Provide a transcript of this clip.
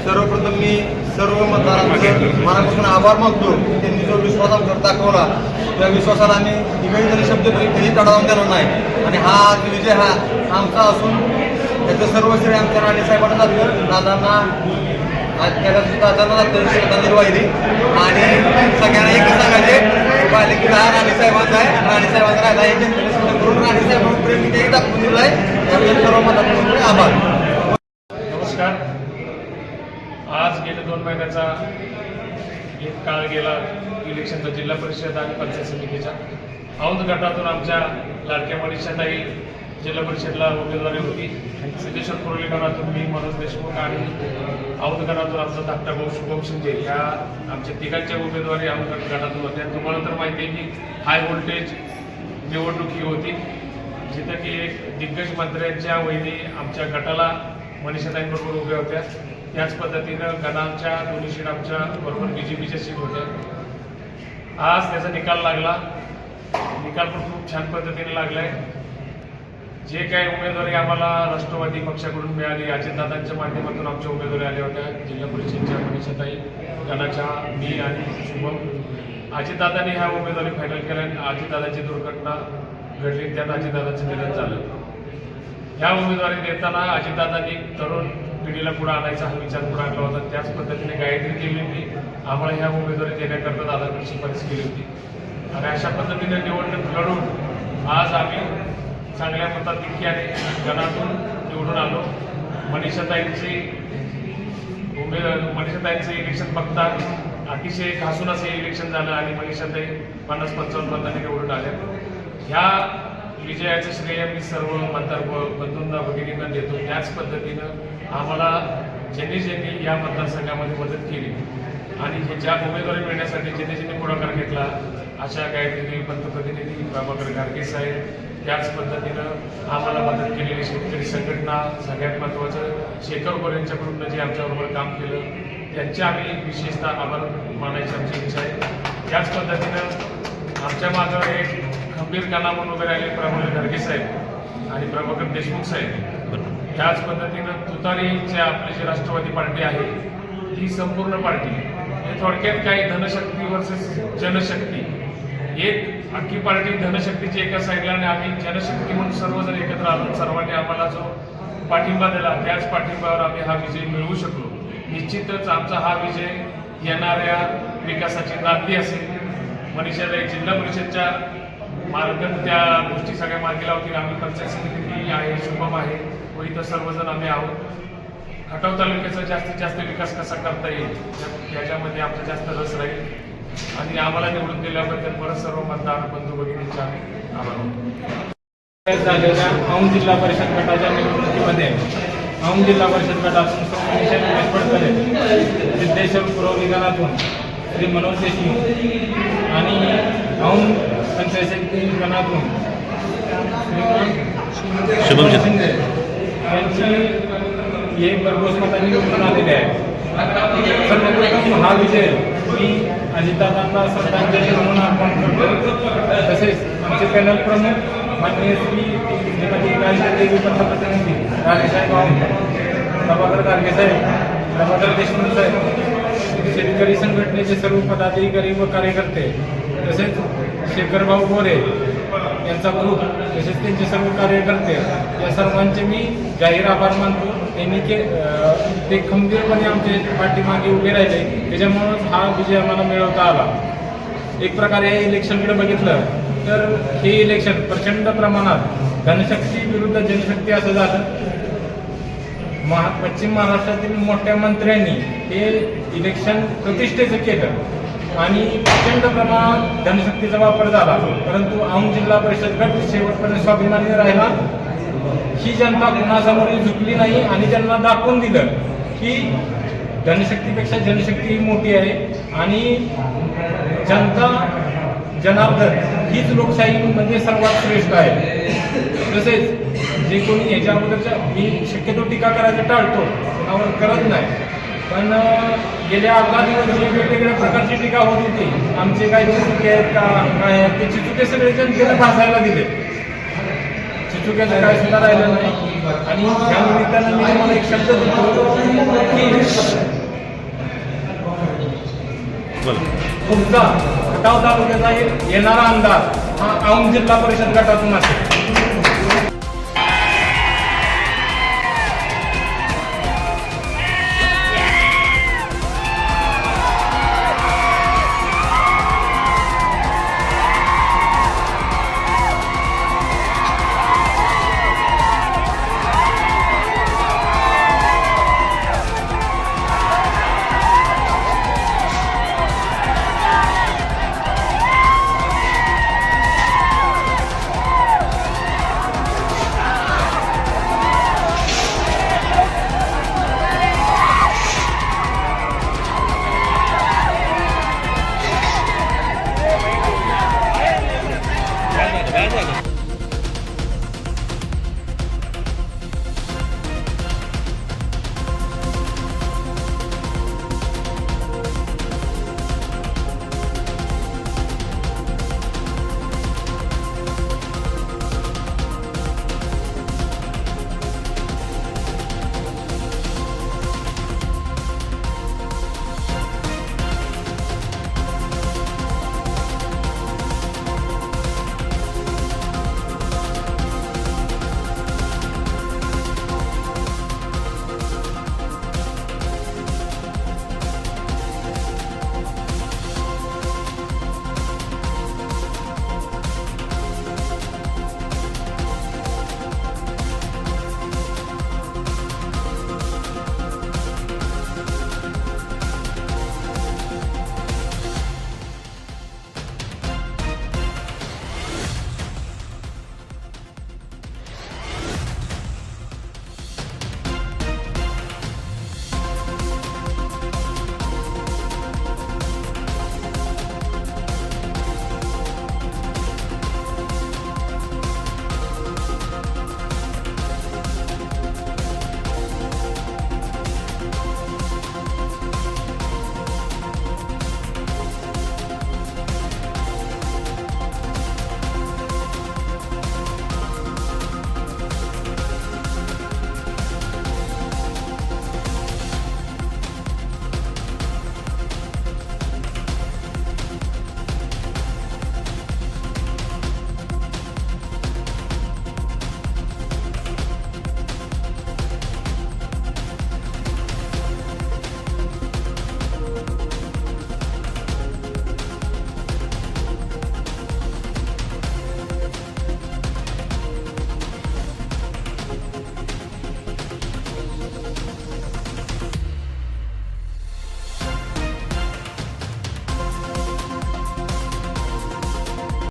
सर्वप्रथम मी सर्व मतदारांचं मनापासून आभार मानतो. त्यांनी जो विश्वास आमच्यावर दाखवला त्या विश्वासाला आम्ही एकही जरी शब्द कधी तडावून देणार नाही. आणि हा विजय हा आमचा असून त्याचं सर्व श्रेय आमच्या राणेसाहेबांना जातं, दादांना दादांना जातं, श्रद्धांजली वाहिली. आणि सगळ्यांना एकच सांगायचे पाहिले की हा राणेसाहेबांचा आहे, राणेसाहेबांचा राहिला हे जनतेने सिद्ध करून राणेसाहेबांना प्रेम त्यांनी दाखवून दिलं आहे. त्यामुळे सर्व मतदारांचे आभार. नमस्कार. आज गेल्या 2 महिन्याचा एक काळ गेला इलेक्शनचा, जिल्हा परिषद आणि पंचायत समितीच्या. औंध गटातून आमच्या लाडक्या मनीषाताई जिल्हा परिषदला उमेदवारी होती. सिद्धेश्वर कुरोली गणातून मी मनोज देशमुख आणि औंध गणातून आमचा धाकटा भाऊ शुभम शिंदे या आमच्या तिघांच्या उमेदवारी औंध गटातून होत्या. तुम्हाला तर माहिती आहे की हाय व्होल्टेज निवडणूक ही होती, जिथं की एक दिग्गज मंत्र्यांच्या वहिनी आमच्या गटाला मनीषाताईंबरोबर उभ्या होत्या. त्याच पद्धतीनं गणाच्या दोन्ही सीट आमच्या बरोबर BJPच्या सीट होत्या. आज त्याचा निकाल लागला. निकाल पण खूप छान पद्धतीने लागलाय. जे काही उमेदवारी आम्हाला राष्ट्रवादी पक्षाकडून मिळाली, अजितदादांच्या माध्यमातून आमच्या उमेदवारी आल्या होत्या. जिल्हा परिषदच्या मनीषाताई, गणाच्या मी आणि शुभम. अजितदादांनी ह्या उमेदवारी फायनल केल्या. अजितदादांची दुर्घटना घडली, त्यात अजितदादांचं निधन झालं. ह्या उमेदवारी देताना अजितदादांनी तरुण पिढीला पुढे आणायचा हा विचार पुढे आणला होता. त्याच पद्धतीने गायत्री केली होती. आम्हाला ह्या उमेदवारी देण्याकरता दादाकडे शिफारस केली होती. आणि अशा पद्धतीने निवडणूक लढून आज आम्ही चांगल्या मताधिक्याने गणातून निवडून आलो. मनीषाताईंचे इलेक्शन बघता अतिशय घासून असं इलेक्शन झालं आणि मनीषाताई 50-55 मतांनी निवडून आल्या. ह्या विजयाचं श्रेय मी सर्व मतदार बंधूंना भगिनींना देतो. त्याच पद्धतीनं आम्हाला ज्यांनी या मतदारसंघामध्ये मदत केली आणि ज्या उमेदवारी मिळण्यासाठी ज्यांनी पुढाकार घेतला, अशा गायत्री पंतप्रतिनिधी प्रभाकर गारगे साहेब, त्याच पद्धतीनं आम्हाला मदत केलेली शेतकरी संघटना, सगळ्यात महत्त्वाचं शेखर गोरे यांच्याकडून जे आमच्याबरोबर काम केलं त्यांचे आम्ही विशेषतः आभार मानायची आमची इच्छा आहे. त्याच पद्धतीनं आमच्या मागं एक खंबीर काना म्हणून उभे राहिले प्रभाकर गारगे साहेब आणि प्रभाकर देशमुख साहेब. त्याच पद्धतीनं तुतारीच्या आपली जी राष्ट्रवादी पार्टी आहे ही संपूर्ण पार्टी हे थोडक्यात काही धनशक्ती वर्सेस जनशक्ती. एक अख्खी पार्टी धनशक्तीची एका साईडला आणि आम्ही जनशक्ती म्हणून सर्वजण एकत्र आलो. सर्वांनी आम्हाला जो पाठिंबा दिला त्याच पाठिंब्यावर आम्ही हा विजय मिळवू शकलो. निश्चितच आमचा हा विजय येणाऱ्या विकासाची नांदी असेल. मनीषाताई जिल्हा परिषदच्या मार्गात त्या गोष्टी सगळ्या मार्गी लावतील. आम्ही पंचायत समिती आहे, शुभम आहे व इथं सर्वजण आम्ही आहोत. खटाव तालुक्याचा जास्तीत जास्त विकास कसा करता येईल त्याच्यामध्ये आमचा जास्त रस राहील आणि आम्हाला निवडून दिल्याबद्दल परत सर्व मतदार बंधू भगिनींचा आभार मानतो. झालेल्या औंध जिल्हा परिषद गटाच्या निवडणुकीमध्ये औंध जिल्हा परिषद गटातून सिद्धेश्वर कुरोली गणातून श्री मनोज देशमुख आणि औंध पंचायत समिती गणातून शुभम शिंदे यांची हे भरघोस मतांनी निवडून आलेले आहे. सर्वप्रथम हा विजय मी अजितदादांना श्रद्धांजली म्हणून अर्पण करतो. तसेच आमचे पॅनल प्रमुख माननीय श्रीमती गायत्री पंतप्रतिनिधी राणेसाहेब औंध, प्रभाकर गारगे साहेब, प्रभाकर देशमुख साहेब, शेतकरी संघटनेचे सर्व पदाधिकारी व कार्यकर्ते, तसेच शेखरभाऊ गोरे यांचा ग्रुप, तसेच त्यांचे सर्व कार्यकर्ते, या सर्वांचे मी जाहीर आभार मानतो. त्यांनी ते खंबीरपणे आमचे पाठीमागे उभे राहिले, त्याच्यामुळंच हा विजय आम्हाला मिळवता आला. एक प्रकारे हे इलेक्शनकडे बघितलं तर हे इलेक्शन प्रचंड प्रमाणात धनशक्ती विरुद्ध जनशक्ती असं झालं. पश्चिम महाराष्ट्रातील मोठ्या मंत्र्यांनी हे इलेक्शन प्रतिष्ठेचं केलं आणि प्रचंड प्रमाणात धनशक्तीचा वापर झाला. परंतु औंध जिल्हा परिषद गट शेवटपर्यंत स्वाभिमानी राहिला. ही जनता कुणासमोर झुकली नाही आणि त्यांना दाखवून दिलं की धनशक्तीपेक्षा जनशक्ती ही मोठी आहे आणि जनता जनार्दन हीच लोकशाही म्हणजे सर्वात श्रेष्ठ आहे. तसेच जे कोणी याच्या अगोदरच्या मी शक्यतो टीका करायचं टाळतो, कोणावर करत नाही, पण गेल्या 11 दिवस जी वेगवेगळ्या प्रकारची टीका होत होती, आमचे काही चुके आहेत का काय आहेत, ते चुके सगळे जनतेला भासायला दिले. चुकीचं काय सुद्धा राहिलं नाही. आणि या निमित्तानं मी तुम्हाला एक शब्द देतो की पुढचा खटाव तालुक्याचा येणारा आमदार हा औंध जिल्हा परिषद गटातून असेल.